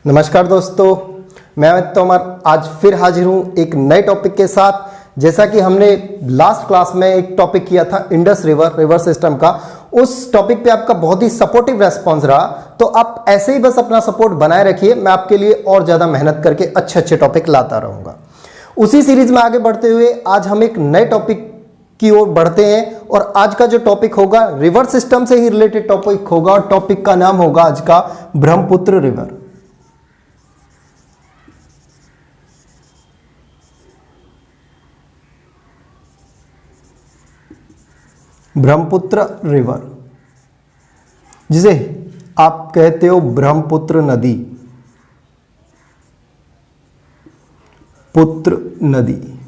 नमस्कार दोस्तों, मैं अमित तोमर आज फिर हाजिर हूँ एक नए टॉपिक के साथ। जैसा कि हमने लास्ट क्लास में एक टॉपिक किया था इंडस रिवर सिस्टम का, उस टॉपिक पे आपका बहुत ही सपोर्टिव रेस्पॉन्स रहा। तो आप ऐसे ही बस अपना सपोर्ट बनाए रखिए, मैं आपके लिए और ज़्यादा मेहनत करके अच्छे अच्छे टॉपिक लाता रहूँगा। उसी सीरीज में आगे बढ़ते हुए आज हम एक नए टॉपिक की ओर बढ़ते हैं और आज का जो टॉपिक होगा रिवर सिस्टम से ही रिलेटेड टॉपिक होगा और टॉपिक का नाम होगा आज का ब्रह्मपुत्र रिवर। ब्रह्मपुत्र रिवर, जिसे आप कहते हो ब्रह्मपुत्र नदी,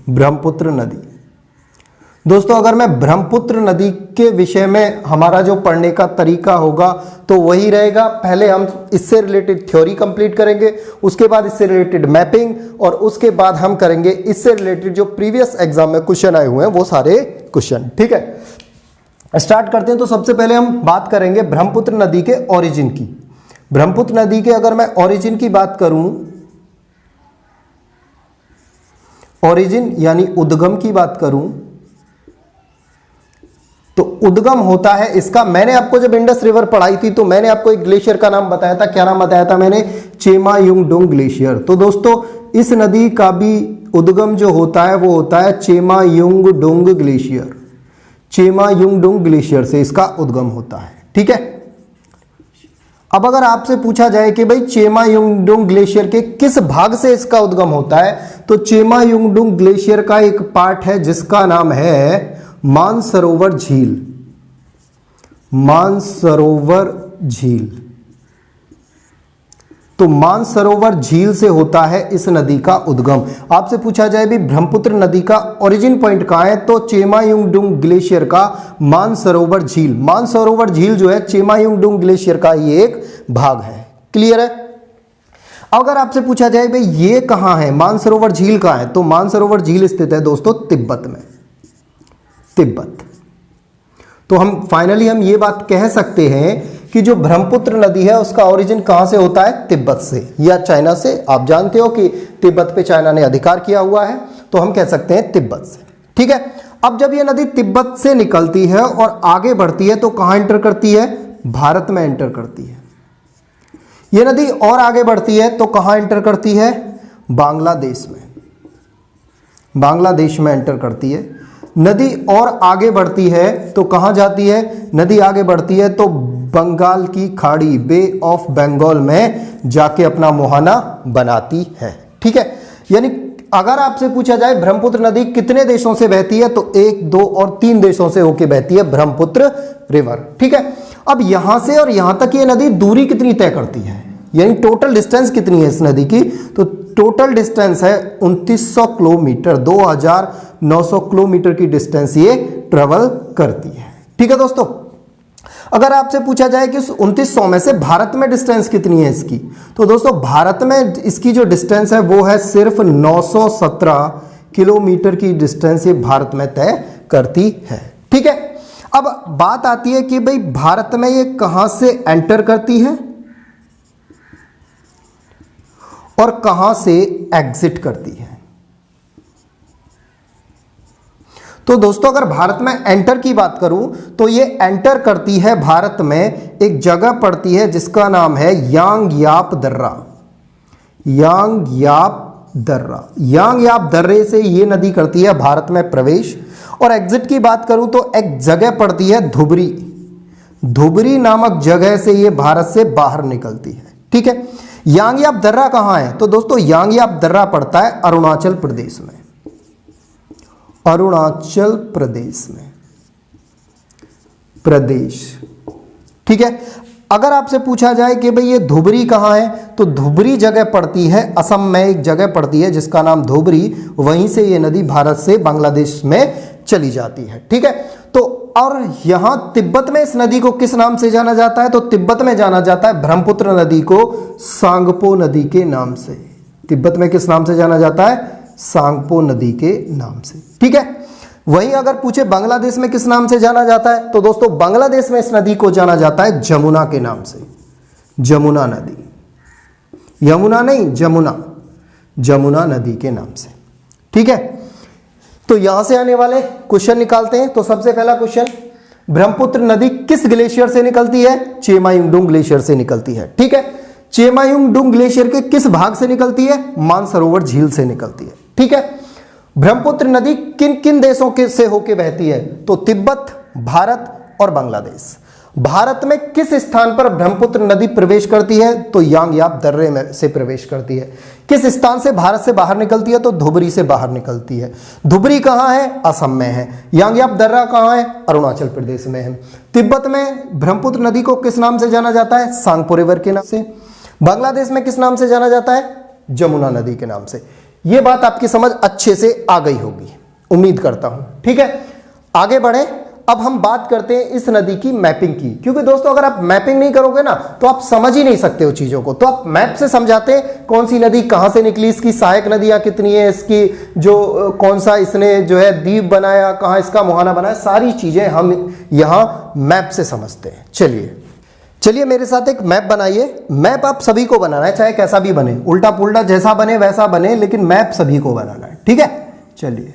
ब्रह्मपुत्र नदी। दोस्तों, अगर मैं ब्रह्मपुत्र नदी के विषय में हमारा जो पढ़ने का तरीका होगा तो वही रहेगा। पहले हम इससे रिलेटेड थ्योरी कंप्लीट करेंगे, उसके बाद इससे रिलेटेड मैपिंग और उसके बाद हम करेंगे इससे रिलेटेड जो प्रीवियस एग्जाम में क्वेश्चन आए हुए हैं वो सारे क्वेश्चन। ठीक है, स्टार्ट करते हैं। तो सबसे पहले हम बात करेंगे ब्रह्मपुत्र नदी के ओरिजिन की। ब्रह्मपुत्र नदी के अगर मैं ओरिजिन की बात करूं, ओरिजिन यानी उद्गम की बात करूं, तो उद्गम होता है इसका, मैंने आपको जब इंडस रिवर पढ़ाई थी तो मैंने आपको एक ग्लेशियर का नाम बताया था। क्या नाम बताया था मैंने? चेमायुंगडुंग ग्लेशियर। तो दोस्तों, इस नदी का भी उद्गम जो होता है वो होता है चेमायुंगडुंग ग्लेशियर। चेमायुंगडुंग ग्लेशियर से इसका उद्गम होता है। ठीक है, अब अगर आपसे पूछा जाए कि भाई चेमायुंगडुंग ग्लेशियर के किस भाग से इसका उद्गम होता है, तो चेमायुंगडुंग ग्लेशियर का एक पार्ट है जिसका नाम है मानसरोवर झील। मानसरोवर झील, तो मानसरोवर झील से होता है इस नदी का उद्गम। आपसे पूछा जाए भी ब्रह्मपुत्र नदी का ओरिजिन पॉइंट कहां है, तो चेमायुंगडुंग ग्लेशियर का मानसरोवर झील। मानसरोवर झील जो है चेमायुंगडुंग ग्लेशियर का ही एक भाग है। क्लियर है? अगर आपसे पूछा जाए भाई ये कहां है, मानसरोवर झील कहां है, तो मानसरोवर झील स्थित है दोस्तों तिब्बत में। तिब्बत। तो हम फाइनली हम ये बात कह सकते हैं कि जो ब्रह्मपुत्र नदी है उसका ओरिजिन कहां से होता है? तिब्बत से या चाइना से। आप जानते हो कि तिब्बत पे चाइना ने अधिकार किया हुआ है, तो हम कह सकते हैं तिब्बत से। ठीक है, अब जब ये नदी तिब्बत से निकलती है और आगे बढ़ती है तो कहां एंटर करती है? भारत में एंटर करती है। ये नदी और आगे बढ़ती है तो कहां एंटर करती है? बांग्लादेश में। बांग्लादेश में एंटर करती है। नदी और आगे बढ़ती है तो कहां जाती है? नदी आगे बढ़ती है तो बंगाल की खाड़ी, बे ऑफ बंगाल में जाके अपना मुहाना बनाती है। ठीक है, यानी अगर आपसे पूछा जाए ब्रह्मपुत्र नदी कितने देशों से बहती है, तो 1, 2 और 3 देशों से होके बहती है ब्रह्मपुत्र रिवर। ठीक है, अब यहां से और यहां तक ये नदी दूरी कितनी तय करती है, यानी टोटल डिस्टेंस कितनी है इस नदी की, तो टोटल डिस्टेंस है 2900 किलोमीटर। 2900 किलोमीटर की डिस्टेंस ये ट्रेवल करती है। ठीक है दोस्तों, अगर आपसे पूछा जाए कि 2900 में से भारत में डिस्टेंस कितनी है इसकी, तो दोस्तों भारत में इसकी जो डिस्टेंस है वो है सिर्फ 917 किलोमीटर की डिस्टेंस ये भारत में तय करती है। ठीक है, अब बात आती है कि भाई भारत में ये कहां से एंटर करती है और कहां से एग्जिट करती है। तो दोस्तों, अगर भारत में एंटर की बात करूं तो ये एंटर करती है भारत में, एक जगह पड़ती है जिसका नाम है यांगयाप दर्रा। यांगयाप दर्रा, यांगयाप दर्रे से ये नदी करती है भारत में प्रवेश। और एग्जिट की बात करूं तो एक जगह पड़ती है धुबरी। धुबरी नामक जगह से ये भारत से बाहर निकलती है। ठीक है, यांगयाप दर्रा कहां है, तो दोस्तों यांगयाप दर्रा पड़ता है अरुणाचल प्रदेश में। अरुणाचल प्रदेश में प्रदेश। ठीक है, अगर आपसे पूछा जाए कि भाई ये धुबरी कहां है, तो धुबरी जगह पड़ती है असम में, एक जगह पड़ती है जिसका नाम धुबरी। वहीं से ये नदी भारत से बांग्लादेश में चली जाती है। ठीक है, तो और यहां तिब्बत में इस नदी को किस नाम से जाना जाता है, तो तिब्बत में जाना जाता है ब्रह्मपुत्र नदी को सांगपो नदी के नाम से। तिब्बत में किस नाम से जाना जाता है? सांगपो नदी के नाम से। ठीक है, वहीं अगर पूछे बांग्लादेश में किस नाम से जाना जाता है, तो दोस्तों बांग्लादेश में इस नदी को जाना जाता है जमुना के नाम से। जमुना नदी, यमुना नहीं, जमुना, जमुना नदी के नाम से। ठीक है, तो यहां से आने वाले क्वेश्चन निकालते हैं। तो सबसे पहला क्वेश्चन, ब्रह्मपुत्र नदी किस ग्लेशियर से निकलती है? चेमायुंगडुंग ग्लेशियर से निकलती है। ठीक है, चेमायुंगडुंग ग्लेशियर के किस भाग से निकलती है? मानसरोवर झील से निकलती है। ठीक है, ब्रह्मपुत्र नदी किन किन देशों के से होकर बहती है? तो तिब्बत, भारत और बांग्लादेश। भारत में किस स्थान पर ब्रह्मपुत्र नदी प्रवेश करती है? तो यांगयाप दर्रे में से प्रवेश करती है। किस स्थान से भारत से बाहर निकलती है? तो धुबरी से बाहर निकलती है। धुबरी कहां है? असम में है। यांगयाप दर्रा कहां है? अरुणाचल प्रदेश में है। तिब्बत में ब्रह्मपुत्र नदी को किस नाम से जाना जाता है? सांगपो रिवर के नाम से। बांग्लादेश में किस नाम से जाना जाता है? जमुना नदी के नाम से। यह बात आपकी समझ अच्छे से आ गई होगी, उम्मीद करता हूं। ठीक है, आगे बढ़े। अब हम बात करते हैं इस नदी की मैपिंग की, क्योंकि दोस्तों अगर आप मैपिंग नहीं करोगे ना तो आप समझ ही नहीं सकते हो चीजों को। तो आप मैप से समझाते हैं कौन सी नदी कहां से निकली, इसकी सहायक नदियां कितनी है, इसकी जो कौन सा इसने जो है द्वीप बनाया, कहां इसका मुहाना बनाया, सारी चीजें हम यहां मैप से समझते हैं। चलिए मेरे साथ एक मैप बनाइए। मैप आप सभी को बनाना है, चाहे कैसा भी बने, उल्टा पुल्टा जैसा बने वैसा बने, लेकिन मैप सभी को बनाना है। ठीक है, चलिए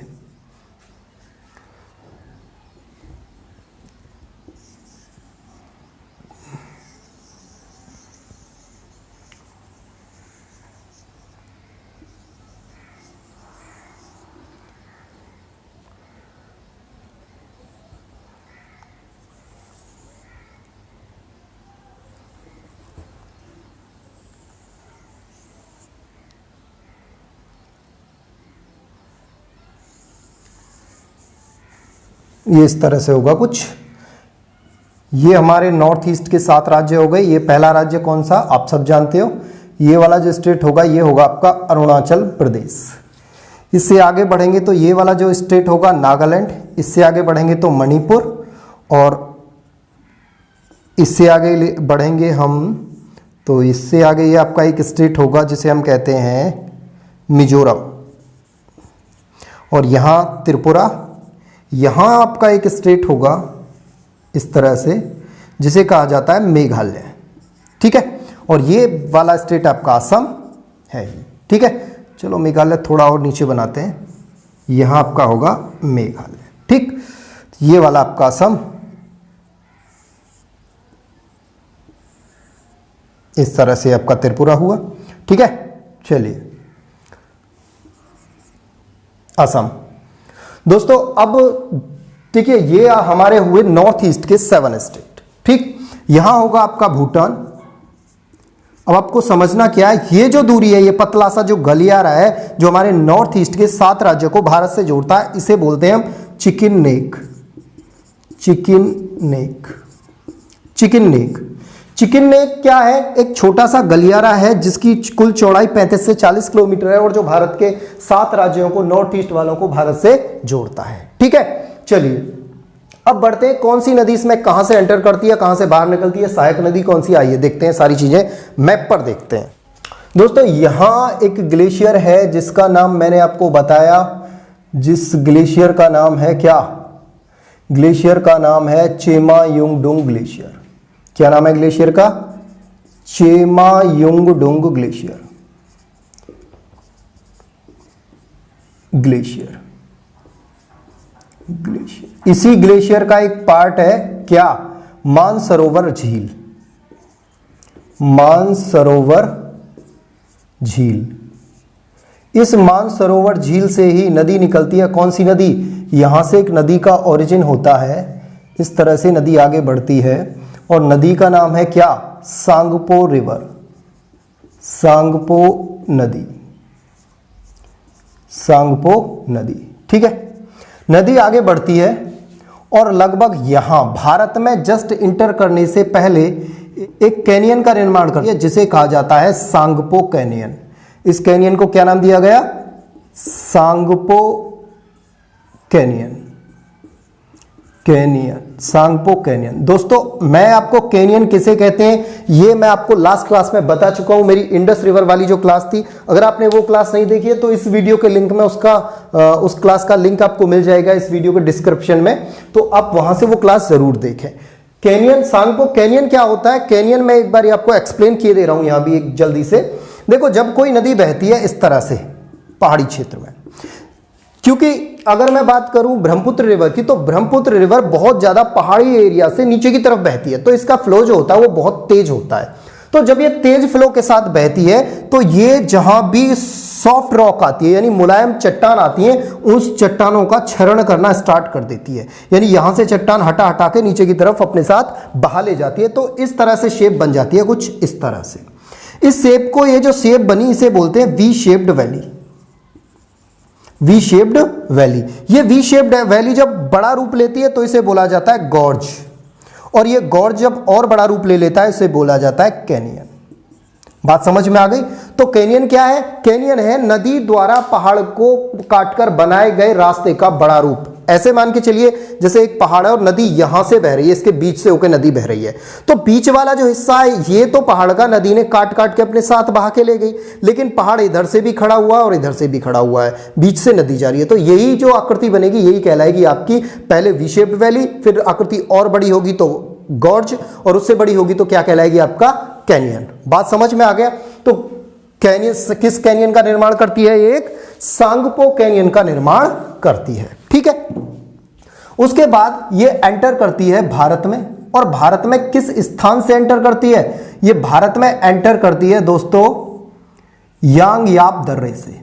ये इस तरह से होगा कुछ। ये हमारे नॉर्थ ईस्ट के 7 राज्य हो गए। ये पहला राज्य कौन सा? आप सब जानते हो। ये वाला जो स्टेट होगा ये होगा आपका अरुणाचल प्रदेश। इससे आगे बढ़ेंगे तो ये वाला जो स्टेट होगा नागालैंड। इससे आगे बढ़ेंगे तो मणिपुर, और इससे आगे बढ़ेंगे हम तो इससे आगे ये आपका एक स्टेट होगा जिसे हम कहते हैं मिजोरम, और यहाँ त्रिपुरा। यहाँ आपका एक स्टेट होगा इस तरह से जिसे कहा जाता है मेघालय। ठीक है, और ये वाला स्टेट आपका असम है। ठीक है, चलो मेघालय थोड़ा और नीचे बनाते हैं। यहाँ आपका होगा मेघालय। ठीक, ये वाला आपका असम, इस तरह से आपका त्रिपुरा हुआ। ठीक है, चलिए असम। दोस्तों अब देखिए ये हमारे हुए नॉर्थ ईस्ट के 7 स्टेट। ठीक, यहां होगा आपका भूटान। अब आपको समझना क्या है, ये जो दूरी है, ये पतला सा जो गलियारा है जो हमारे नॉर्थ ईस्ट के 7 राज्यों को भारत से जोड़ता है, इसे बोलते हैं हम chicken neck. Chicken neck, chicken neck. Chicken neck क्या है? एक छोटा सा गलियारा है जिसकी कुल चौड़ाई 35 से 40 किलोमीटर है, और जो भारत के 7 राज्यों को, नॉर्थ ईस्ट वालों को भारत से जोड़ता है। ठीक है, चलिए अब बढ़ते हैं। कौन सी नदी इसमें कहां से एंटर करती है, कहां से बाहर निकलती है, सहायक नदी कौन सी? आइए देखते हैं, सारी चीजें मैप पर देखते हैं। दोस्तों यहां एक ग्लेशियर है जिसका नाम मैंने आपको बताया, जिस ग्लेशियर का नाम है क्या? ग्लेशियर का नाम है चेमायुंगडुंग ग्लेशियर। क्या नाम है ग्लेशियर का? चेमायुंगडुंग ग्लेशियर। Glacier, glacier. इसी ग्लेशियर का एक पार्ट है क्या? मानसरोवर झील। मानसरोवर झील। इस मानसरोवर झील से ही नदी निकलती है। कौन सी नदी? यहां से एक नदी का ओरिजिन होता है, इस तरह से नदी आगे बढ़ती है, और नदी का नाम है क्या? सांगपो रिवर। सांगपो नदी। सांगपो नदी। ठीक है, नदी आगे बढ़ती है और लगभग यहां भारत में जस्ट इंटर करने से पहले एक कैनियन का निर्माण करती है जिसे कहा जाता है सांगपो कैनियन। इस कैनियन को क्या नाम दिया गया? Tsangpo canyon. Canyon, Tsangpo canyon. दोस्तों मैं आपको कैनियन किसे कहते हैं ये मैं आपको लास्ट क्लास में बता चुका हूं, मेरी इंडस रिवर वाली जो क्लास थी। अगर आपने वो क्लास नहीं देखी है तो इस वीडियो के लिंक में उस क्लास का लिंक आपको मिल जाएगा इस वीडियो के डिस्क्रिप्शन में, तो आप वहां से वो क्लास जरूर देखें। कैनियन, सांगपो कैनियन क्या होता है? कैनियन में एक बार आपको एक्सप्लेन किए दे रहा हूं यहां भी एक जल्दी से। देखो जब कोई नदी बहती है इस तरह से पहाड़ी क्षेत्र में, क्योंकि अगर मैं बात करूं ब्रह्मपुत्र रिवर की, तो ब्रह्मपुत्र रिवर बहुत ज्यादा पहाड़ी एरिया से नीचे की तरफ बहती है, तो इसका फ्लो जो होता है वो बहुत तेज होता है। तो जब ये तेज फ्लो के साथ बहती है तो ये जहां भी सॉफ्ट रॉक आती है यानी मुलायम चट्टान आती है, उस चट्टानों का क्षरण करना स्टार्ट कर देती है, यानी यहां से चट्टान हटा हटा के नीचे की तरफ अपने साथ बहा ले जाती है। तो इस तरह से शेप बन जाती है, कुछ इस तरह से। इस शेप को, ये जो शेप बनी इसे बोलते हैं V shaped valley. V shaped valley, ये वी शेप्ड वैली जब बड़ा रूप लेती है तो इसे बोला जाता है गॉर्ज, और ये गॉर्ज जब और बड़ा रूप ले लेता है इसे बोला जाता है कैनियन। बात समझ में आ गई? तो कैनियन क्या है? कैनियन है नदी द्वारा पहाड़ को काटकर बनाए गए रास्ते का बड़ा रूप। ऐसे मान के चलिए जैसे एक पहाड़ है और नदी यहां से बह रही है, इसके बीच से होकर नदी बह रही है, तो बीच वाला जो हिस्सा है ये तो पहाड़ का नदी ने काट काट के अपने साथ बहा के ले गई, लेकिन पहाड़ इधर से भी खड़ा हुआ है और इधर से भी खड़ा हुआ है, बीच से नदी जा रही है। तो यही जो आकृति बनेगी यही कहलाएगी आपकी पहले वी शेप्ड वैली, फिर आकृति और बड़ी होगी तो गॉर्ज, और उससे बड़ी होगी तो क्या कहलाएगी आपका कैनियन। बात समझ में आ गया? तो कैनियन, किस कैनियन का निर्माण करती है? एक सांगपो कैनियन का निर्माण करती है। ठीक है, उसके बाद ये एंटर करती है भारत में, और भारत में किस स्थान से एंटर करती है? ये भारत में एंटर करती है दोस्तों यांगयाप दर्रे से।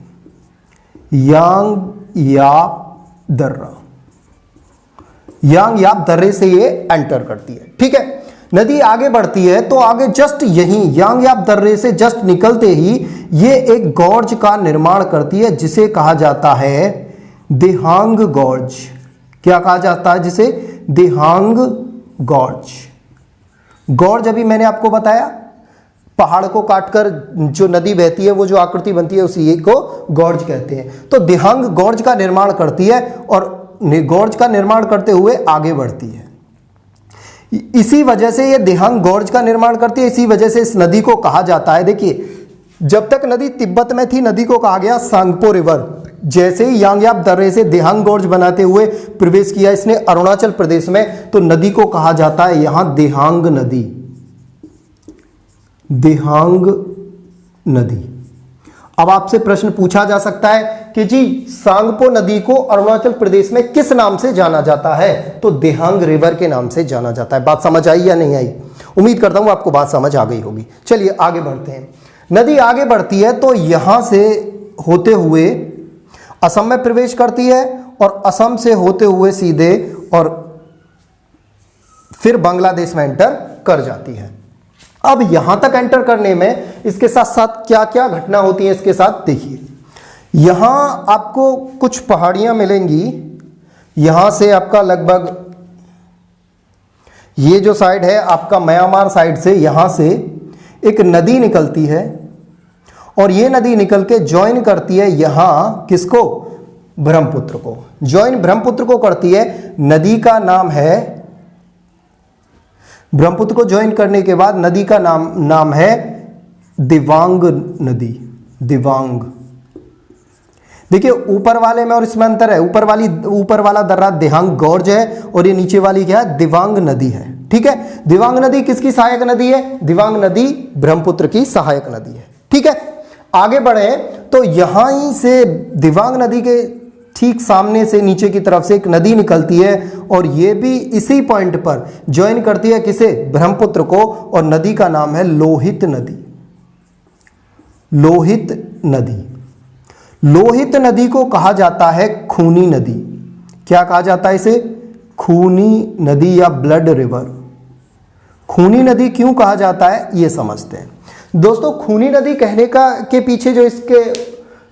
यांगयाप दर्रे से ये एंटर करती है। ठीक है, नदी आगे बढ़ती है तो आगे जस्ट यहीं यांगयाप दर्रे से जस्ट निकलते ही ये एक गॉर्ज का निर्माण करती है जिसे कहा जाता है दिहांग गॉर्ज। क्या कहा जाता है जिसे? दिहांग गॉर्ज। गॉर्ज अभी मैंने आपको बताया, पहाड़ को काटकर जो नदी बहती है वो जो आकृति बनती है उसी को गॉर्ज कहते हैं। तो दिहांग गॉर्ज का निर्माण करती है और गॉर्ज का निर्माण करते हुए आगे बढ़ती है। इसी वजह से ये दिहांग गॉर्ज का निर्माण करती है, इसी वजह से इस नदी को कहा जाता है, देखिए जब तक नदी तिब्बत में थी नदी को कहा गया सांगपो रिवर। जैसे ही यांगयाप दर्रे से दिहांग गॉर्ज बनाते हुए प्रवेश किया इसने अरुणाचल प्रदेश में, तो नदी को कहा जाता है यहां दिहांग नदी। दिहांग नदी। अब आपसे प्रश्न पूछा जा सकता है कि जी सांगपो नदी को अरुणाचल प्रदेश में किस नाम से जाना जाता है? तो दिहांग रिवर के नाम से जाना जाता है। बात समझ आई या नहीं आई? उम्मीद करता हूं आपको बात समझ आ गई होगी। चलिए आगे बढ़ते हैं। नदी आगे बढ़ती है तो यहां से होते हुए असम में प्रवेश करती है, और असम से होते हुए सीधे और फिर बांग्लादेश में एंटर कर जाती है। अब यहां तक एंटर करने में इसके साथ साथ क्या क्या घटना होती है इसके साथ देखिए। यहां आपको कुछ पहाड़ियां मिलेंगी, यहां से आपका लगभग ये जो साइड है आपका म्यांमार साइड से, यहां से एक नदी निकलती है और ये नदी निकल के ज्वाइन करती है यहां किसको? ब्रह्मपुत्र को। ज्वाइन ब्रह्मपुत्र को करती है। नदी का नाम है, ब्रह्मपुत्र को ज्वाइन करने के बाद नदी का नाम है दिवांग नदी। दिवांग। देखिए ऊपर वाले में और इसमें अंतर है। ऊपर वाला दर्रा दिहांग गॉर्ज है और ये नीचे वाली क्या है? दिवांग नदी है। ठीक है, दिवांग नदी किसकी सहायक नदी है? दिवांग नदी ब्रह्मपुत्र की सहायक नदी है। ठीक है, आगे बढ़े तो यहां ही से दिवांग नदी के ठीक सामने से नीचे की तरफ से एक नदी निकलती है और ये भी इसी पॉइंट पर ज्वाइन करती है किसे? ब्रह्मपुत्र को, और नदी का नाम है लोहित नदी। लोहित नदी। लोहित नदी को कहा जाता है खूनी नदी। क्या कहा जाता है इसे? खूनी नदी या ब्लड रिवर। खूनी नदी क्यों कहा जाता है ये समझते हैं दोस्तों। खूनी नदी कहने के पीछे जो इसके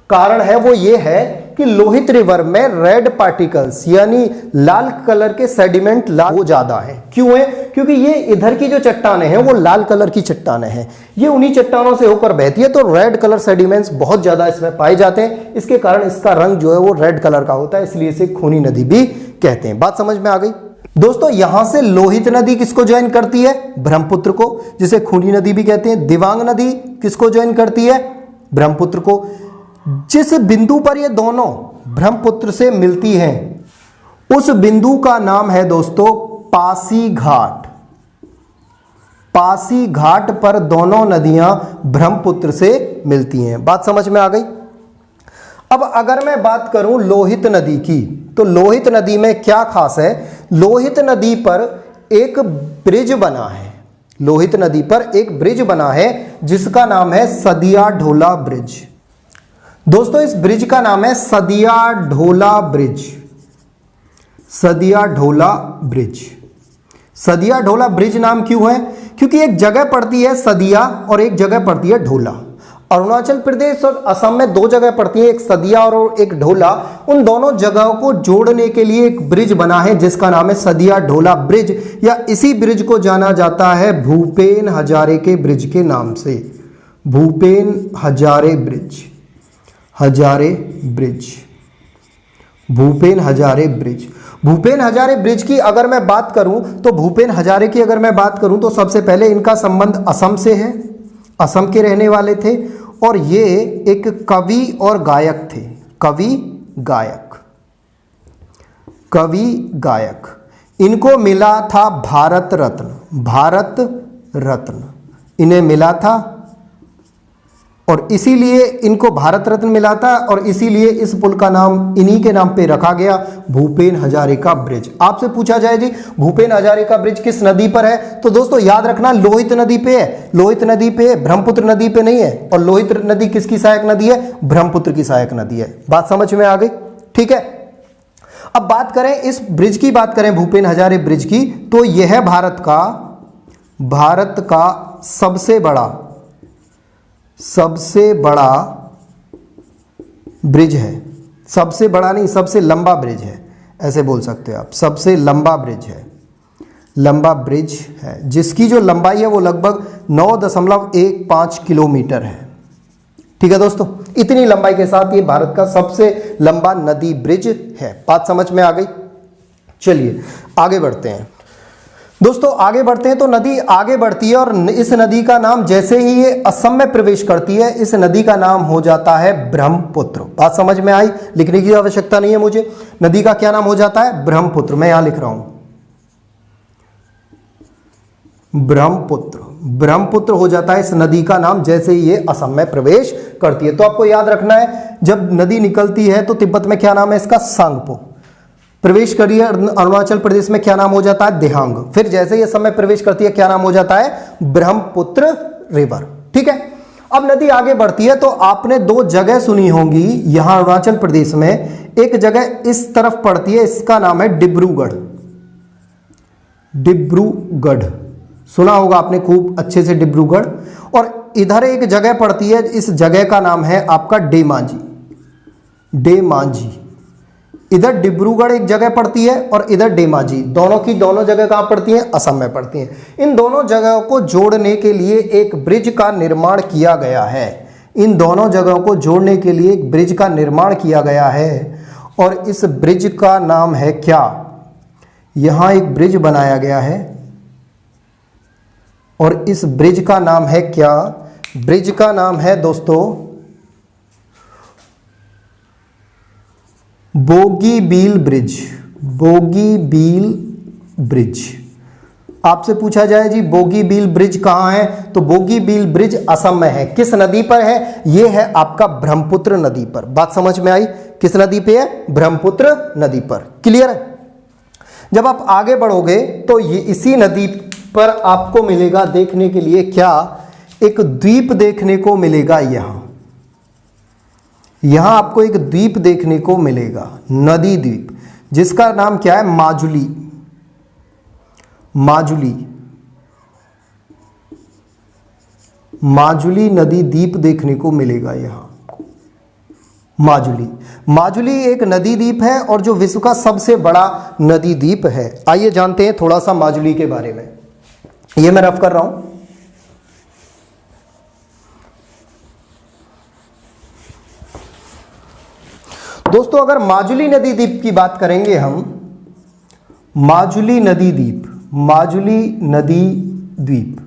कारण है वो ये है कि लोहित रिवर में रेड पार्टिकल्स यानी लाल कलर के सेडिमेंट वो ज्यादा है। क्यों है? क्योंकि ये इधर की जो चट्टानें हैं वो लाल कलर की चट्टानें हैं, ये उन्हीं चट्टानों से होकर बहती है, तो रेड कलर सेडिमेंट्स बहुत ज्यादा इसमें पाए जाते हैं। इसके कारण इसका रंग जो है वो रेड कलर का होता है, इसलिए इसे खूनी नदी भी कहते हैं। बात समझ में आ गई दोस्तों? यहां से लोहित नदी किसको ज्वाइन करती है? ब्रह्मपुत्र को, जिसे खूनी नदी भी कहते हैं। दिवांग नदी किसको ज्वाइन करती है? ब्रह्मपुत्र को। जिस बिंदु पर ये दोनों ब्रह्मपुत्र से मिलती हैं उस बिंदु का नाम है दोस्तों पासीघाट। पासी घाट पर दोनों नदियां ब्रह्मपुत्र से मिलती हैं। बात समझ में आ गई। अब अगर मैं बात करूं लोहित नदी की, तो लोहित नदी में क्या खास है? लोहित नदी पर एक ब्रिज बना है। लोहित नदी पर एक ब्रिज बना है जिसका नाम है सदिया ढोला ब्रिज। दोस्तों इस ब्रिज का नाम है सदिया ढोला ब्रिज। सदिया ढोला ब्रिज। सदिया ढोला ब्रिज नाम क्यों है? क्योंकि एक जगह पड़ती है सदिया और एक जगह पड़ती है ढोला। अरुणाचल प्रदेश और असम में दो जगह पड़ती है, एक सदिया और एक ढोला। उन दोनों जगहों को जोड़ने के लिए एक ब्रिज बना है जिसका नाम है सदिया ढोला ब्रिज, या इसी ब्रिज को जाना जाता है भूपेन हजारे के ब्रिज के नाम से। Bhupen Hazare bridge. Hazare bridge. Bhupen Hazare bridge. Bhupen Hazare bridge की अगर मैं बात करूं तो भूपेन हजारे की अगर मैं बात करूं तो सबसे पहले इनका संबंध असम से है। असम के रहने वाले थे और ये एक कवि और गायक थे। कवि गायक। कवि गायक। इनको मिला था भारत रत्न। भारत रत्न इन्हें मिला था और इसीलिए इनको भारत रत्न मिला था और इसीलिए इस पुल का नाम इन्हीं के नाम पे रखा गया, भूपेन हजारे का ब्रिज। आपसे पूछा जाए जी भूपेन हजारे का ब्रिज किस नदी पर है, तो दोस्तों याद रखना लोहित नदी पे है। लोहित नदी पे है, ब्रह्मपुत्र नदी पे नहीं है। और लोहित नदी किसकी सहायक नदी है? ब्रह्मपुत्र की सहायक नदी है। बात समझ में आ गई? ठीक है। अब बात करें इस ब्रिज की, बात करें भूपेन हजारे ब्रिज की, तो यह भारत का सबसे बड़ा ब्रिज है। सबसे बड़ा नहीं, सबसे लंबा ब्रिज है, ऐसे बोल सकते हो आप। सबसे लंबा ब्रिज है। लंबा ब्रिज है जिसकी जो लंबाई है वो लगभग 9.15 किलोमीटर है। ठीक है दोस्तों, इतनी लंबाई के साथ ये भारत का सबसे लंबा नदी ब्रिज है। बात समझ में आ गई? चलिए आगे बढ़ते हैं दोस्तों। आगे बढ़ते हैं तो नदी आगे बढ़ती है और इस नदी का नाम जैसे ही ये असम में प्रवेश करती है इस नदी का नाम हो जाता है ब्रह्मपुत्र। बात समझ में आई? लिखने की आवश्यकता नहीं है मुझे। नदी का क्या नाम हो जाता है? ब्रह्मपुत्र। मैं यहां लिख रहा हूं ब्रह्मपुत्र। ब्रह्मपुत्र हो जाता है इस नदी का नाम जैसे ही ये असम में प्रवेश करती है। तो आपको याद रखना है जब नदी निकलती है तो तिब्बत में क्या नाम है इसका? सांगपो। प्रवेश करिए अरुणाचल प्रदेश में क्या नाम हो जाता है? दिहांग। फिर जैसे ही असम में प्रवेश करती है क्या नाम हो जाता है? ब्रह्मपुत्र रिवर। ठीक है। अब नदी आगे बढ़ती है तो आपने दो जगह सुनी होंगी यहां अरुणाचल प्रदेश में। एक जगह इस तरफ पड़ती है, इसका नाम है डिब्रूगढ़। डिब्रूगढ़ सुना होगा आपने खूब अच्छे से, डिब्रूगढ़। और इधर एक जगह पड़ती है, इस जगह का नाम है आपका डेमाजी। डेमाजी। इधर डिब्रूगढ़ एक जगह पड़ती है और इधर डेमाजी। दोनों की दोनों जगह कहां पड़ती हैं? असम में पड़ती हैं। इन दोनों जगहों को जोड़ने के लिए एक ब्रिज का निर्माण किया गया है। इन दोनों जगहों को जोड़ने के लिए एक ब्रिज का निर्माण किया गया है और इस ब्रिज का नाम है क्या? यहां एक ब्रिज बनाया गया है और इस ब्रिज का नाम है क्या? ब्रिज का नाम है दोस्तों बोगीबील ब्रिज। बोगीबील ब्रिज। आपसे पूछा जाए जी बोगीबील ब्रिज कहां है, तो बोगीबील ब्रिज असम में है। किस नदी पर है? यह है आपका ब्रह्मपुत्र नदी पर। बात समझ में आई? किस नदी पे है? ब्रह्मपुत्र नदी पर। क्लियर है? जब आप आगे बढ़ोगे तो ये इसी नदी पर आपको मिलेगा देखने के लिए क्या? एक द्वीप देखने को मिलेगा। यहां आपको एक द्वीप देखने को मिलेगा, नदी द्वीप, जिसका नाम क्या है? माजुली। माजुली। माजुली नदी द्वीप देखने को मिलेगा यहां। माजुली। माजुली एक नदी द्वीप है और जो विश्व का सबसे बड़ा नदी द्वीप है। आइए जानते हैं थोड़ा सा माजुली के बारे में। यह मैं रफ कर रहा हूं। दोस्तों अगर माजुली नदी द्वीप की बात करेंगे हम, माजुली नदी द्वीप, माजुली नदी द्वीप,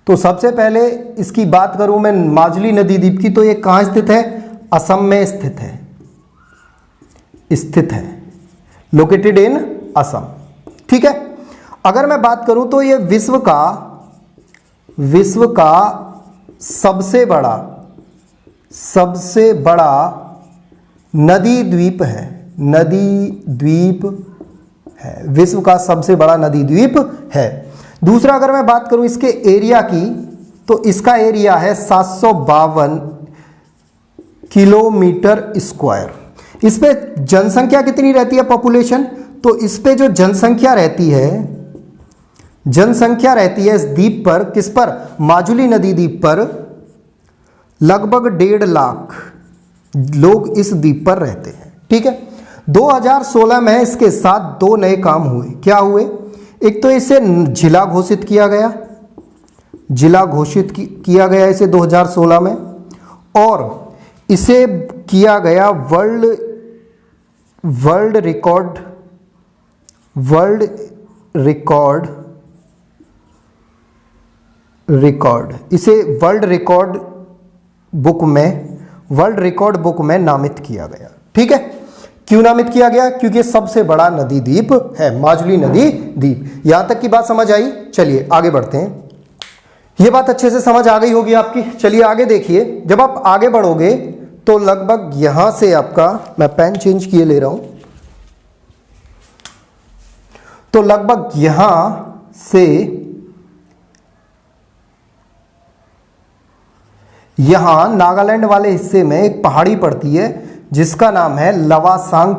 तो सबसे पहले इसकी बात करूं मैं माजुली नदी द्वीप की, तो ये कहां स्थित है? असम में स्थित है। स्थित है, लोकेटेड इन असम। ठीक है। अगर मैं बात करूं तो ये विश्व का विश्व का सबसे बड़ा नदी द्वीप है, विश्व का सबसे बड़ा नदी द्वीप है। दूसरा अगर मैं बात करूं इसके एरिया की, तो इसका एरिया है 752 किलोमीटर स्क्वायर। इस पे जनसंख्या कितनी रहती है, पॉपुलेशन, तो इस पे जो जनसंख्या रहती है इस द्वीप पर, किस पर, माजुली नदी द्वीप पर लगभग 1.5 लाख लोग इस द्वीप पर रहते हैं। ठीक है। 2016 में इसके साथ 2 नए काम हुए। क्या हुए? एक तो इसे जिला घोषित किया गया, किया गया इसे 2016 में, और इसे किया गया वर्ल्ड रिकॉर्ड, इसे वर्ल्ड रिकॉर्ड बुक में नामित किया गया। ठीक है। क्यों नामित किया गया? क्योंकि सबसे बड़ा नदी द्वीप है, माजुली नदी द्वीप। यहां तक की बात समझ आई? चलिए आगे बढ़ते हैं। ये बात अच्छे से समझ आ गई होगी आपकी। चलिए आगे देखिए। जब आप आगे बढ़ोगे तो लगभग यहां से आपका, मैं पेन चेंज किए ले रहा हूं, तो लगभग यहां से यहां नागालैंड वाले हिस्से में एक पहाड़ी पड़ती है जिसका नाम है लवासांग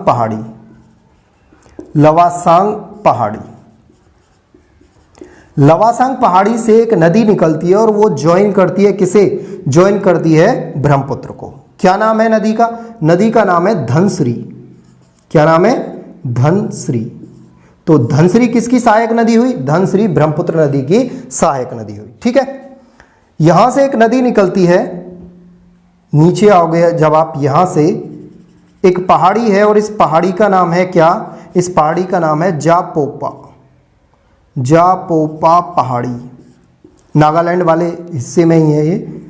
पहाड़ी से एक नदी निकलती है और वो ज्वाइन करती है, किसे ज्वाइन करती है? ब्रह्मपुत्र को। क्या नाम है नदी का? नदी का नाम है धनश्री। क्या नाम है? धनश्री। तो धनश्री किसकी सहायक नदी हुई? धनश्री ब्रह्मपुत्र नदी की सहायक नदी हुई। ठीक है। यहां से एक नदी निकलती है, नीचे आओगे जब आप, यहां से एक पहाड़ी है और इस पहाड़ी का नाम है क्या? इस पहाड़ी का नाम है जापोपा पहाड़ी। नागालैंड वाले हिस्से में ही है ये।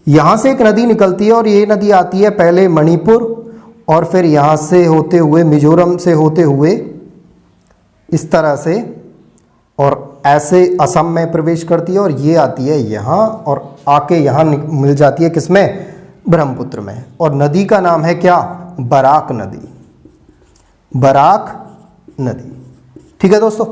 यहां से एक नदी निकलती है और ये नदी आती है पहले मणिपुर और फिर यहां से होते हुए मिजोरम से होते हुए इस तरह से और ऐसे असम में प्रवेश करती है और ये आती है यहाँ और आके यहाँ मिल जाती है किसमें? ब्रह्मपुत्र में। और नदी का नाम है क्या? बराक नदी। ठीक है दोस्तों।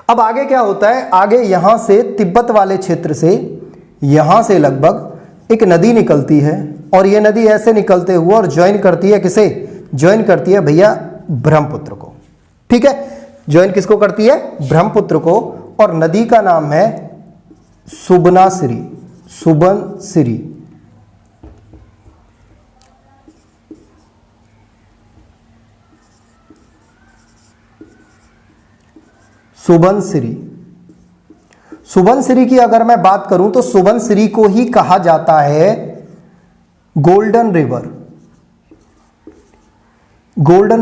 अब आगे क्या होता है? आगे यहाँ से तिब्बत वाले क्षेत्र से, यहाँ से लगभग एक नदी निकलती है और ये नदी ऐसे निकलते हुए और ज्वाइन करती है, किसे ज्वाइन करती है भैया? ब्रह्मपुत्र को। ठीक है। ज्वाइन किसको करती है? ब्रह्मपुत्र को। और नदी का नाम है सुबनसिरी। सुबनसिरी की अगर मैं बात करूं तो सुबनसिरी को ही कहा जाता है गोल्डन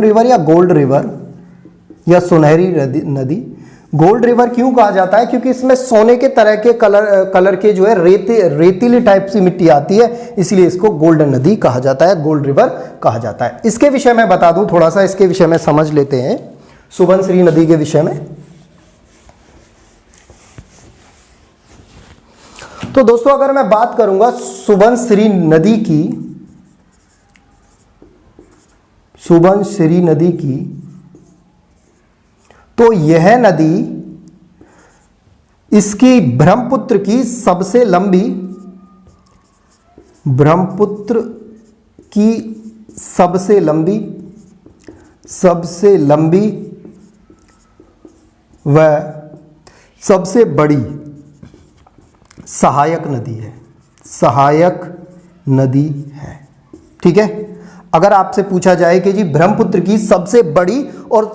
रिवर या गोल्ड रिवर या सुनहरी नदी। गोल्ड रिवर क्यों कहा जाता है? क्योंकि इसमें सोने के तरह के कलर के जो है रेतीली टाइप सी मिट्टी आती है, इसलिए इसको गोल्डन नदी कहा जाता है, गोल्ड रिवर कहा जाता है। इसके विषय में बता दूं, थोड़ा सा इसके विषय में समझ लेते हैं, सुबनसिरी नदी के विषय में। तो दोस्तों अगर मैं बात करूंगा सुबनसिरी नदी की, तो यह नदी इसकी ब्रह्मपुत्र की सबसे लंबी व सबसे बड़ी सहायक नदी है। ठीक है। अगर आपसे पूछा जाए कि जी ब्रह्मपुत्र की सबसे बड़ी और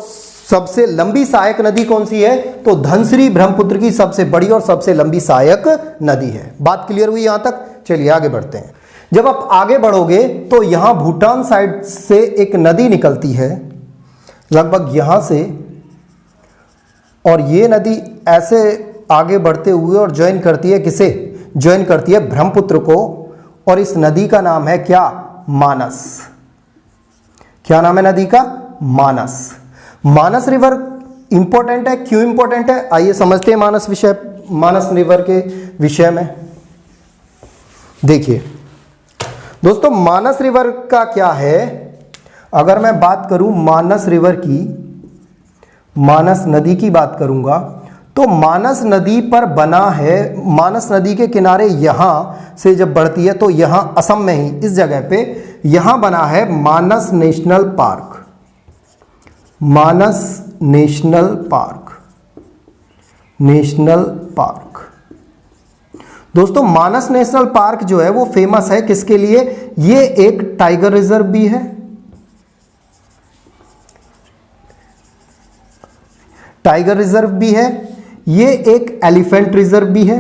सबसे लंबी सहायक नदी कौन सी है, तो धनश्री ब्रह्मपुत्र की सबसे बड़ी और सबसे लंबी सहायक नदी है। बात क्लियर हुई यहां तक? चलिए आगे बढ़ते हैं। जब आप आगे बढ़ोगे तो यहां भूटान साइड से एक नदी निकलती है लगभग यहां से, और ये नदी ऐसे आगे बढ़ते हुए और ज्वाइन करती है, किसे ज्वाइन करती है? ब्रह्मपुत्र को। और इस नदी का नाम है क्या? मानस। क्या नाम है नदी का? मानस रिवर इंपॉर्टेंट है। क्यों इंपॉर्टेंट है? आइए समझते हैं मानस रिवर के विषय में। देखिए दोस्तों, मानस रिवर का क्या है, अगर मैं बात करूं मानस रिवर की, मानस नदी की बात करूंगा, तो मानस नदी पर बना है, मानस नदी के किनारे यहां से जब बढ़ती है तो यहां असम में ही इस जगह पे यहां बना है मानस नेशनल पार्क। मानस नेशनल पार्क, नेशनल पार्क। दोस्तों मानस नेशनल पार्क जो है वो फेमस है किसके लिए, ये एक टाइगर रिजर्व भी है, टाइगर रिजर्व भी है, ये एक एलिफेंट रिजर्व भी है,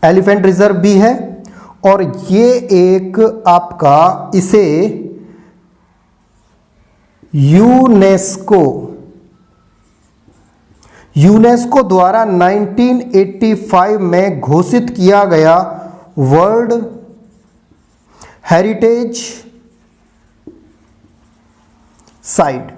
एलिफेंट रिजर्व भी है, और ये एक आपका इसे यूनेस्को द्वारा 1985 में घोषित किया गया world heritage site,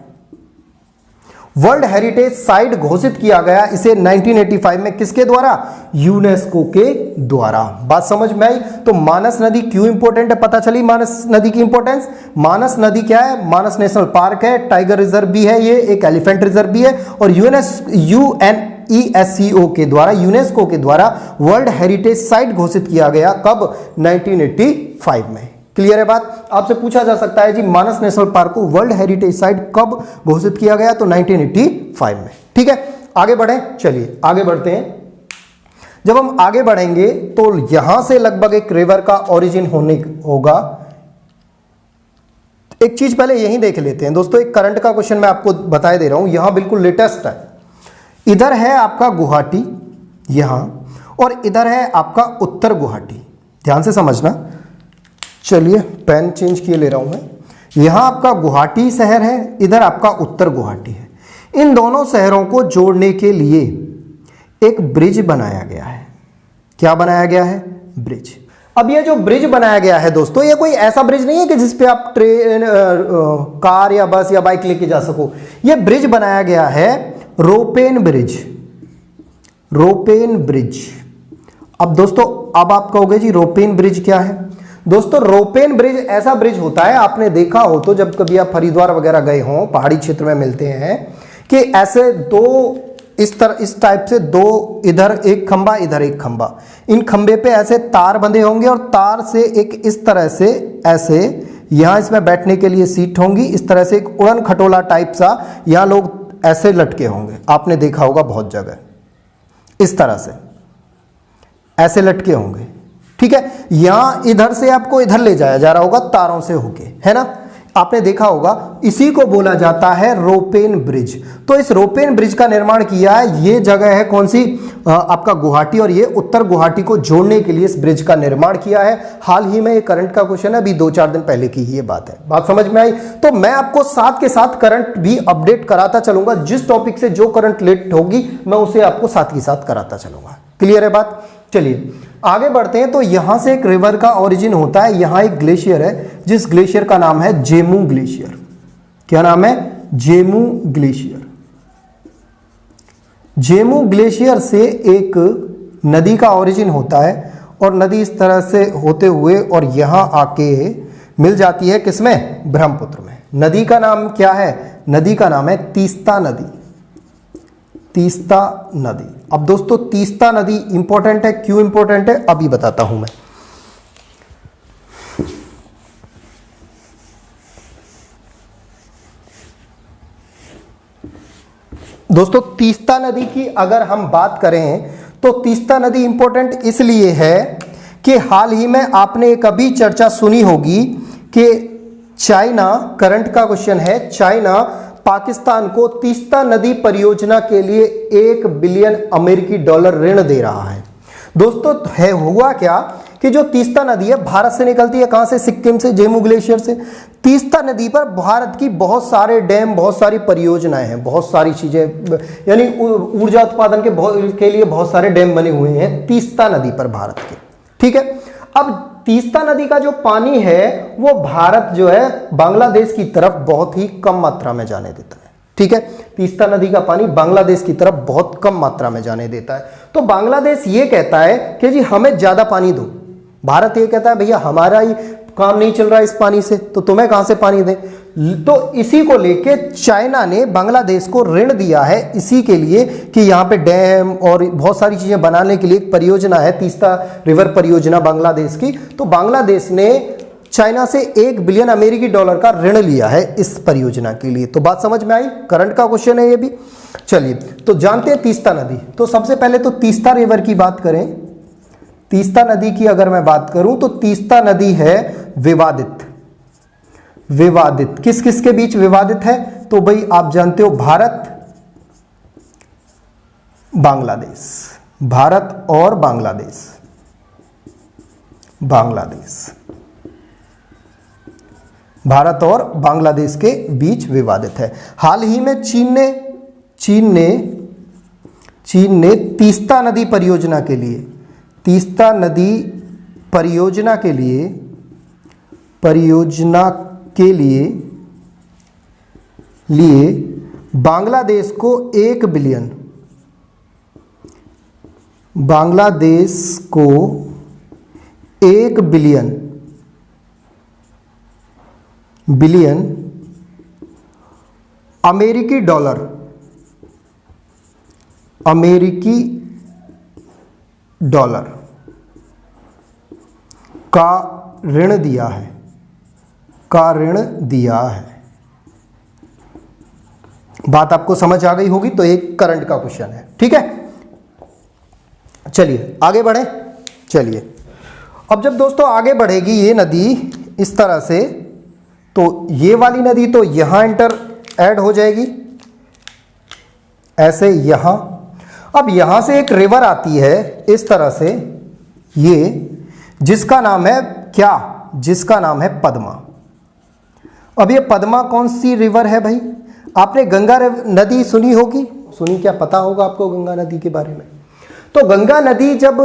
world heritage site घोषित किया गया इसे 1985 में, किसके द्वारा, यूनेस्को के द्वारा। बात समझ में आई। तो मानस नदी क्यों इंपॉर्टेंट है, पता चली मानस नदी की इंपॉर्टेंस। मानस नदी क्या है, मानस नेशनल पार्क है, टाइगर रिजर्व भी है, ये एक एलिफेंट रिजर्व भी है, और यूएनईएससीओ के द्वारा, यूनेस्को के द्वारा वर्ल्ड हेरिटेज साइट घोषित किया गया, कब, 1985 में। क्लियर है बात। आपसे पूछा जा सकता है जी मानस नेशनल पार्क को वर्ल्ड हेरिटेज साइट कब घोषित किया गया, तो 1985 में। ठीक है, आगे बढ़े, चलिए आगे बढ़ते हैं। जब हम आगे बढ़ेंगे तो यहां से लगभग एक रिवर का ओरिजिन होगा। एक चीज पहले यही देख लेते हैं दोस्तों, एक करंट का क्वेश्चन मैं आपको बताए दे रहा हूं, यहां बिल्कुल लेटेस्ट है। इधर है आपका गुवाहाटी यहां, और इधर है आपका उत्तर गुवाहाटी, ध्यान से समझना। चलिए पेन चेंज किए ले रहा हूं मैं। यहां आपका गुवाहाटी शहर है, इधर आपका उत्तर गुवाहाटी है। इन दोनों शहरों को जोड़ने के लिए एक ब्रिज बनाया गया है। क्या बनाया गया है, ब्रिज। अब ये जो ब्रिज बनाया गया है दोस्तों, ये कोई ऐसा ब्रिज नहीं है कि जिसपे आप ट्रेन, कार या बस या बाइक लेके जा सको। ये ब्रिज बनाया गया है रोपेन ब्रिज, रोपेन ब्रिज। अब दोस्तों अब आप कहोगे जी रोपेन ब्रिज क्या है। दोस्तों रोपेन ब्रिज ऐसा ब्रिज होता है, आपने देखा हो तो जब कभी आप हरिद्वार वगैरह गए हो, पहाड़ी क्षेत्र में मिलते हैं कि ऐसे दो इस टाइप से दो, इधर एक खंबा इधर एक खंबा, इन खंबे पे ऐसे तार बंधे होंगे और तार से एक इस तरह से ऐसे, यहां इसमें बैठने के लिए सीट होंगी, इस तरह से एक उड़न खटोला टाइप सा, यहां लोग ऐसे लटके होंगे, आपने देखा होगा बहुत जगह, इस तरह से ऐसे लटके होंगे। ठीक है, यहां इधर से आपको इधर ले जाया जा रहा होगा तारों से होके, है ना, आपने देखा होगा। इसी को बोला जाता है रोपेन ब्रिज। तो इस रोपेन ब्रिज का निर्माण किया है, ये जगह है कौन सी, आपका गुवाहाटी, और ये उत्तर गुवाहाटी को जोड़ने के लिए इस ब्रिज का निर्माण किया है। हाल ही में ये करंट का क्वेश्चन है, अभी 2-4 दिन पहले की ही ये बात है। बात समझ में आई। तो मैं आपको साथ के साथ करंट भी अपडेट कराता चलूंगा, जिस टॉपिक से जो करंट लेट होगी मैं उसे आपको साथ के साथ कराता चलूंगा। क्लियर है बात। चलिए आगे बढ़ते हैं। तो यहां से एक रिवर का ओरिजिन होता है, यहां एक ग्लेशियर है, जिस ग्लेशियर का नाम है जेमू ग्लेशियर। क्या नाम है, जेमू ग्लेशियर। जेमू ग्लेशियर से एक नदी का ओरिजिन होता है, और नदी इस तरह से होते हुए और यहां आके मिल जाती है किसमें, ब्रह्मपुत्र में। नदी का नाम क्या है, नदी का नाम है तीस्ता नदी, तीस्ता नदी। अब दोस्तों तीस्ता नदी इंपॉर्टेंट है, क्यों इंपॉर्टेंट है अभी बताता हूं मैं। दोस्तों तीस्ता नदी की अगर हम बात करें तो तीस्ता नदी इंपॉर्टेंट इसलिए है कि हाल ही में आपने एक अभी चर्चा सुनी होगी कि चाइना, करंट का क्वेश्चन है, चाइना पाकिस्तान को तीस्ता नदी परियोजना के लिए $1 बिलियन अमेरिकी डॉलर ऋण दे रहा है। दोस्तों है हुआ क्या कि जो तीस्ता नदी है भारत से निकलती है, कहां से, सिक्किम से, जेमू ग्लेशियर से। तीस्ता नदी पर भारत की बहुत सारे डैम, बहुत सारी परियोजनाएं हैं, बहुत सारी चीजें, यानी ऊर्जा उत्पादन के लिए बहुत सारे डैम बने हुए हैं तीस्ता नदी पर भारत के। ठीक है, अब तीस्ता नदी का जो पानी है वो भारत जो है बांग्लादेश की तरफ बहुत ही कम मात्रा में जाने देता है। ठीक है। तीस्ता नदी का पानी बांग्लादेश की तरफ बहुत कम मात्रा में जाने देता है। तो बांग्लादेश ये कहता है कि जी हमें ज्यादा पानी दो, भारत ये कहता है भैया हमारा ही काम नहीं चल रहा इस पानी से, तो तुम्हें कहां से पानी दें। तो इसी को लेके चाइना ने बांग्लादेश को ऋण दिया है, इसी के लिए कि यहाँ पे डैम और बहुत सारी चीजें बनाने के लिए एक परियोजना है, तीस्ता रिवर परियोजना बांग्लादेश की। तो बांग्लादेश ने चाइना से $1 बिलियन अमेरिकी डॉलर का ऋण लिया है इस परियोजना के लिए। तो बात समझ में आई, करंट का क्वेश्चन है ये भी। चलिए तो जानते हैं तीस्ता नदी। तो सबसे पहले तो तीस्ता रिवर की बात करें, तीस्ता नदी की अगर मैं बात करूं तो तीस्ता नदी है विवादित। विवादित किस किस के बीच विवादित है, तो भाई आप जानते हो भारत बांग्लादेश, भारत और बांग्लादेश, बांग्लादेश, भारत और बांग्लादेश के बीच विवादित है। हाल ही में चीन ने तीस्ता नदी परियोजना के लिए, तीस्ता नदी परियोजना के लिए बांग्लादेश को 1 बिलियन, बांग्लादेश को 1 बिलियन अमेरिकी डॉलर का ऋण दिया है, बात आपको समझ आ गई होगी। तो एक करंट का क्वेश्चन है, ठीक है। चलिए आगे बढ़े। चलिए अब जब दोस्तों आगे बढ़ेगी ये नदी इस तरह से, तो ये वाली नदी तो यहां ऐड हो जाएगी ऐसे यहां। अब यहां से एक रिवर आती है इस तरह से, ये जिसका नाम है क्या, जिसका नाम है पद्मा। अब ये पद्मा कौन सी रिवर है भाई, आपने गंगा नदी सुनी होगी, सुनी क्या, पता होगा आपको गंगा नदी के बारे में। तो गंगा नदी जब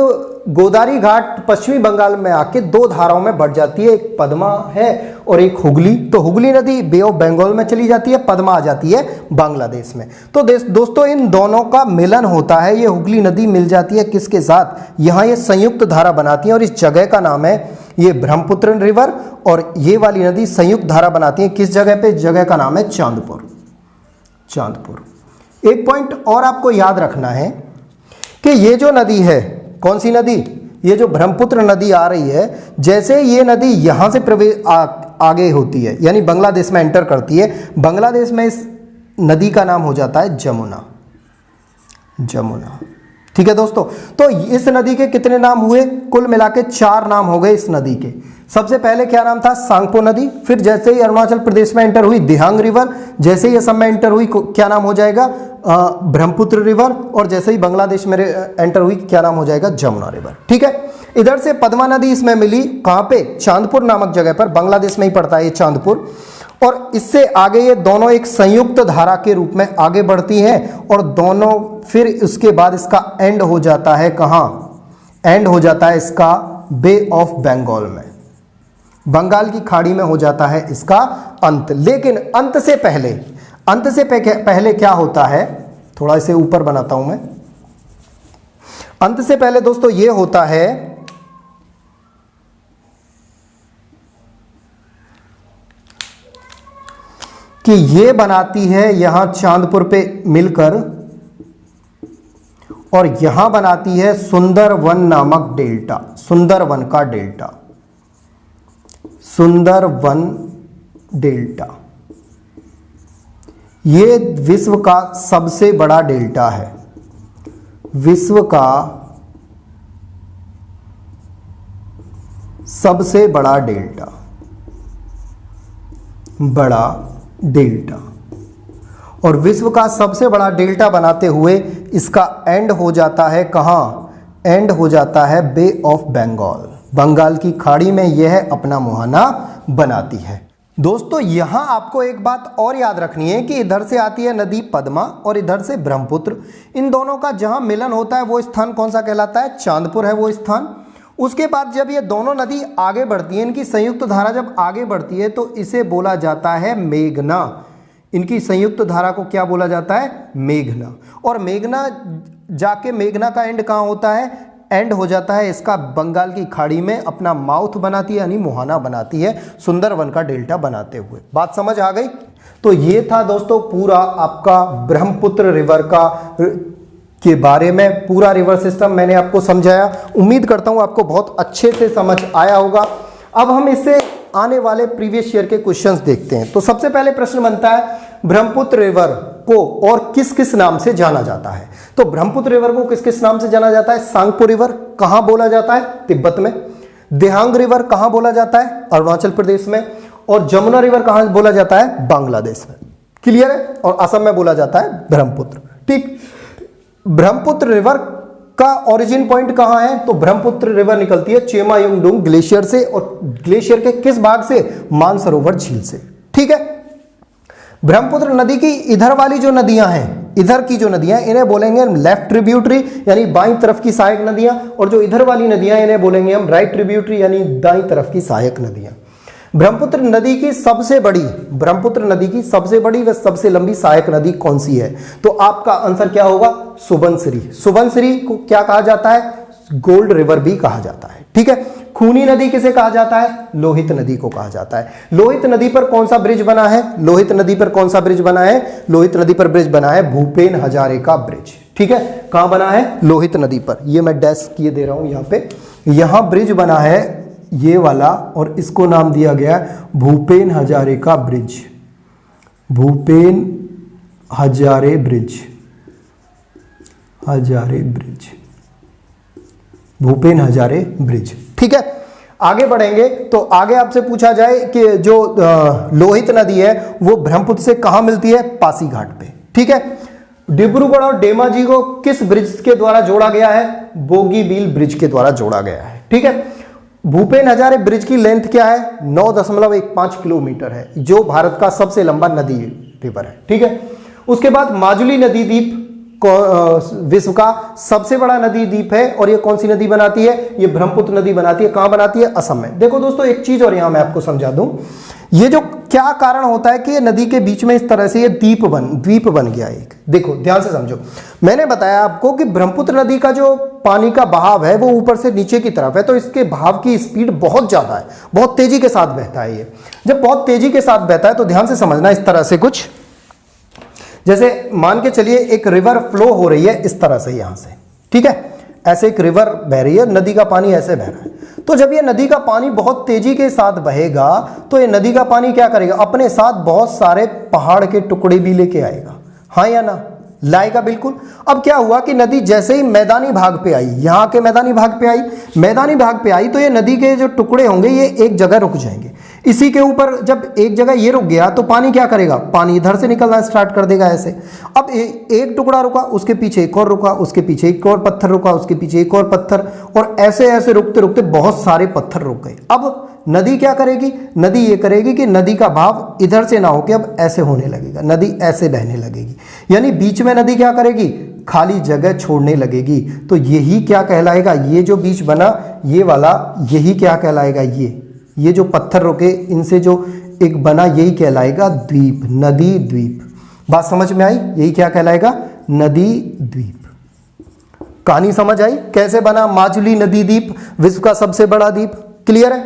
गोदावरी घाट पश्चिमी बंगाल में आके 2 धाराओं में बढ़ जाती है, एक पद्मा है और एक हुगली। तो हुगली नदी बे ऑफ बंगाल में चली जाती है, पद्मा आ जाती है बांग्लादेश में। तो दोस्तों इन दोनों का मिलन होता है, ये हुगली नदी मिल जाती है किसके साथ, यहाँ ये संयुक्त धारा बनाती है और इस जगह का नाम है ये ब्रह्मपुत्र रिवर, और ये वाली नदी संयुक्त धारा बनाती है किस जगह पे, जगह का नाम है चांदपुर। चांदपुर। एक पॉइंट और आपको याद रखना है कि ये जो नदी है, कौन सी नदी, ये जो ब्रह्मपुत्र नदी आ रही है, जैसे ये नदी यहां से आगे होती है यानी बांग्लादेश में एंटर करती है, बांग्लादेश में इस नदी का नाम हो जाता है जमुना। जमुना, ठीक है दोस्तों। तो इस नदी के कितने नाम हुए, कुल मिला के 4 नाम हो गए इस नदी के। सबसे पहले क्या नाम था, सांगपो नदी। फिर जैसे ही अरुणाचल प्रदेश में एंटर हुई दिहांग रिवर, जैसे ही असम में एंटर हुई क्या नाम हो जाएगा, ब्रह्मपुत्र रिवर, और जैसे ही बांग्लादेश में एंटर हुई क्या नाम हो जाएगा, जमुना रिवर। ठीक है। इधर से पद्मा नदी इसमें मिली कहां पे, चांदपुर नामक जगह पर, बांग्लादेश में ही पड़ता है ये चांदपुर। और इससे आगे ये दोनों एक संयुक्त धारा के रूप में आगे बढ़ती हैं और दोनों फिर उसके बाद इसका एंड हो जाता है कहां, एंड हो जाता है इसका बे ऑफ बंगाल में, बंगाल की खाड़ी में हो जाता है इसका अंत। लेकिन अंत से पहले क्या होता है, थोड़ा इसे ऊपर बनाता हूं मैं। अंत से पहले दोस्तों ये होता है कि ये बनाती है यहां चांदपुर पे मिलकर और यहां बनाती है सुंदरवन नामक डेल्टा, सुंदरवन का डेल्टा, सुंदरवन डेल्टा। ये विश्व का सबसे बड़ा डेल्टा है, विश्व का सबसे बड़ा डेल्टा, बड़ा डेल्टा। और विश्व का सबसे बड़ा डेल्टा बनाते हुए इसका एंड हो जाता है कहां, एंड हो जाता है बे ऑफ बंगाल, बंगाल की खाड़ी में यह अपना मुहाना बनाती है। दोस्तों यहां आपको एक बात और याद रखनी है कि इधर से आती है नदी पद्मा और इधर से ब्रह्मपुत्र। इन दोनों का जहां मिलन होता है वो स्थान कौन सा कहलाता है, चांदपुर है वो स्थान। उसके बाद जब ये दोनों नदी आगे बढ़ती है, इनकी संयुक्त धारा जब आगे बढ़ती है तो इसे बोला जाता है मेघना, इनकी संयुक्त धारा को क्या बोला जाता है? मेघना। और मेघना जाके मेघना का एंड कहाँ होता है? एंड हो जाता है इसका बंगाल की खाड़ी में, अपना माउथ बनाती है यानी मुहाना बनाती है, सुंदरवन का डेल्टा बनाते हुए। बात समझ आ गई? तो ये था दोस्तों पूरा आपका ब्रह्मपुत्र रिवर के बारे में, पूरा रिवर सिस्टम मैंने आपको समझाया। उम्मीद करता हूं आपको बहुत अच्छे से समझ आया होगा। अब हम इससे आने वाले प्रीवियस ईयर के क्वेश्चंस देखते हैं। तो सबसे पहले प्रश्न बनता है ब्रह्मपुत्र रिवर को और किस किस नाम से जाना जाता है? तो ब्रह्मपुत्र रिवर को किस किस नाम से जाना जाता है? सांगपो रिवर कहां बोला जाता है? तिब्बत में। दिहांग रिवर कहां बोला जाता है? अरुणाचल प्रदेश में। और जमुना रिवर कहां बोला जाता है? बांग्लादेश में। क्लियर है? और असम में बोला जाता है ब्रह्मपुत्र। ठीक। ब्रह्मपुत्र रिवर का ओरिजिन पॉइंट कहां है? तो ब्रह्मपुत्र रिवर निकलती है चेमायुंगडुंग ग्लेशियर से, और ग्लेशियर के किस भाग से? मानसरोवर झील से। ठीक है। ब्रह्मपुत्र नदी की इधर वाली जो नदियां हैं, इधर की जो नदियां, इन्हें बोलेंगे हम लेफ्ट ट्रिब्यूटरी यानी बाईं तरफ की सहायक नदियां, और जो इधर वाली नदियां इन्हें बोलेंगे हम राइट ट्रिब्यूटरी यानी दाईं तरफ की सहायक नदियां। ब्रह्मपुत्र नदी की सबसे बड़ी व सबसे लंबी सहायक नदी कौन सी है? तो आपका आंसर क्या होगा? सुबनसिरी। सुबनसिरी को क्या कहा जाता है? गोल्ड रिवर भी कहा जाता है। ठीक है। खूनी नदी किसे कहा जाता है? लोहित नदी को कहा जाता है। लोहित नदी पर कौन सा ब्रिज बना है? लोहित नदी पर कौन सा ब्रिज बना है? लोहित नदी पर ब्रिज बना है भूपेन हजारिका ब्रिज। ठीक है। कहां बना है? लोहित नदी पर। ये मैं डैश किए दे रहा हूं यहां पे। यहां ब्रिज बना है ये वाला, और इसको नाम दिया गया Bhupen Hazarika bridge. Bhupen Hazare bridge. Bhupen Hazare bridge. ठीक है। आगे बढ़ेंगे तो आगे आपसे पूछा जाए कि जो लोहित नदी है वो ब्रह्मपुत्र से कहां मिलती है? पासीघाट पे। ठीक है। डिब्रूगढ़ और धेमाजी को किस ब्रिज के द्वारा जोड़ा गया है? बोगीबील ब्रिज के द्वारा जोड़ा गया है। ठीक है। भूपेन हजारे ब्रिज की लेंथ क्या है? 9.15 किलोमीटर है, जो भारत का सबसे लंबा नदी रिवर है। ठीक है। उसके बाद माजुली नदी द्वीप विश्व का सबसे बड़ा नदी द्वीप है, और ये कौन सी नदी बनाती है? ये ब्रह्मपुत्र नदी बनाती है। कहां बनाती है? असम में। देखो दोस्तों एक चीज और यहां मैं आपको समझा दूं, ये जो क्या कारण होता है कि ये नदी के बीच में इस तरह से ये द्वीप बन गया एक। देखो ध्यान से समझो, मैंने बताया आपको कि ब्रह्मपुत्र नदी का जो पानी का बहाव है वो ऊपर से नीचे की तरफ है, तो इसके बहाव की स्पीड बहुत ज्यादा है, बहुत तेजी के साथ बहता है। ये जब बहुत तेजी के साथ बहता है तो ध्यान से समझना, इस तरह से कुछ जैसे मान के चलिए एक रिवर फ्लो हो रही है इस तरह से यहां से। ठीक है। ऐसे एक रिवर बह रही है, नदी का पानी ऐसे बह रहा है। तो जब ये नदी का पानी बहुत तेजी के साथ बहेगा तो ये नदी का पानी क्या करेगा? अपने साथ बहुत सारे पहाड़ के टुकड़े भी लेके आएगा। हाँ या ना? लाएगा बिल्कुल। अब क्या हुआ कि नदी जैसे ही मैदानी भाग पे आई, यहां के मैदानी भाग पे आई तो ये नदी के जो टुकड़े होंगे ये एक जगह रुक जाएंगे। इसी के ऊपर जब एक जगह ये रुक गया तो पानी क्या करेगा? पानी इधर से निकलना स्टार्ट कर देगा ऐसे। अब एक टुकड़ा रुका, उसके पीछे एक और रुका, उसके पीछे एक और पत्थर रुका, उसके पीछे एक और पत्थर, और ऐसे ऐसे रुकते रुकते बहुत सारे पत्थर रुक गए। अब नदी क्या करेगी? नदी ये करेगी कि नदी का भाव इधर से ना होकर अब ऐसे होने लगेगा, नदी ऐसे बहने लगेगी, यानी बीच में नदी क्या करेगी? खाली जगह छोड़ने लगेगी। तो यही क्या कहलाएगा? ये जो बीच बना ये वाला, यही क्या कहलाएगा? ये जो पत्थर रुके इनसे जो एक बना यही कहलाएगा द्वीप, नदी द्वीप। बात समझ में आई? यही क्या कहलाएगा? नदी द्वीप। कहानी समझ आई कैसे बना माजुली नदी द्वीप, विश्व का सबसे बड़ा द्वीप? क्लियर है?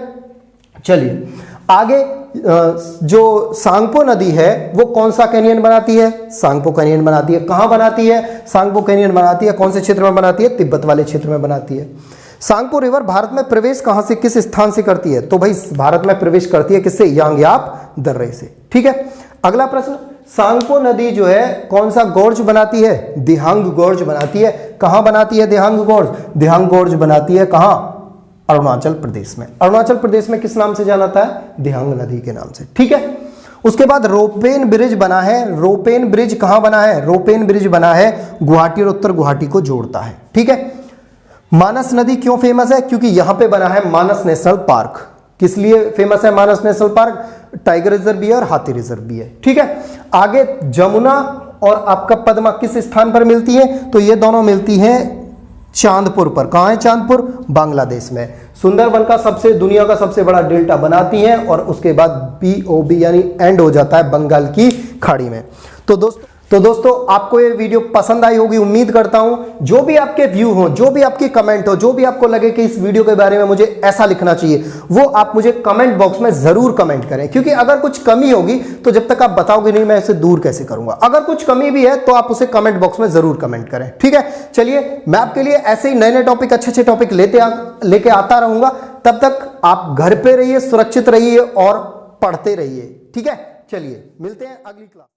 चलिए आगे, जो सांगपो नदी है वो कौन सा कैनियन बनाती है? सांगपो कैनियन बनाती है। कहां बनाती है? सांगपो कैनियन बनाती है। कौन से क्षेत्र में बनाती है? तिब्बत वाले क्षेत्र में बनाती है। सांगपो रिवर भारत में प्रवेश कहां से, किस स्थान से करती है? तो भाई भारत में प्रवेश करती है किससे? यांग्याप दर्रे से। ठीक है। अगला प्रश्न, सांगपो नदी जो है कौन सा गोर्ज बनाती है? दिहांग गोर्ज बनाती है। कहां बनाती है दिहांग गोर्ज? दिहांग गोर्ज बनाती है कहां? अरुणाचल प्रदेश में। अरुणाचल प्रदेश में किस नाम से जाना जाता है? दिहांग नदी के नाम से। ठीक है। उसके बाद रोपेन ब्रिज बना है। रोपेन ब्रिज कहां बना है? रोपेन ब्रिज बना है गुवाहाटी और उत्तर गुवाहाटी को जोड़ता है। ठीक है। मानस नदी क्यों फेमस है? क्योंकि यहां पे बना है मानस नेशनल पार्क। किस लिए फेमस है मानस नेशनल पार्क? टाइगर रिजर्व भी है और हाथी रिजर्व भी है। ठीक है। आगे जमुना और आपका पद्मा किस स्थान पर मिलती है? तो ये दोनों मिलती हैं चांदपुर पर। कहाँ है चांदपुर? बांग्लादेश में। सुंदरबन का दुनिया का सबसे बड़ा डेल्टा बनाती है और उसके बाद BOB यानी एंड हो जाता है बंगाल की खाड़ी में। तो दोस्तों आपको ये वीडियो पसंद आई होगी, उम्मीद करता हूं। जो भी आपके व्यू हो, जो भी आपकी कमेंट हो, जो भी आपको लगे कि इस वीडियो के बारे में मुझे ऐसा लिखना चाहिए, वो आप मुझे कमेंट बॉक्स में जरूर कमेंट करें, क्योंकि अगर कुछ कमी होगी तो जब तक आप बताओगे नहीं मैं इसे दूर कैसे करूंगा। अगर कुछ कमी भी है तो आप उसे कमेंट बॉक्स में जरूर कमेंट करें, ठीक है। चलिए, मैं आपके लिए ऐसे ही नए नए टॉपिक, अच्छे अच्छे टॉपिक लेके आता रहूंगा। तब तक आप घर पे रहिए, सुरक्षित रहिए और पढ़ते रहिए, ठीक है। चलिए मिलते हैं अगली क्लास।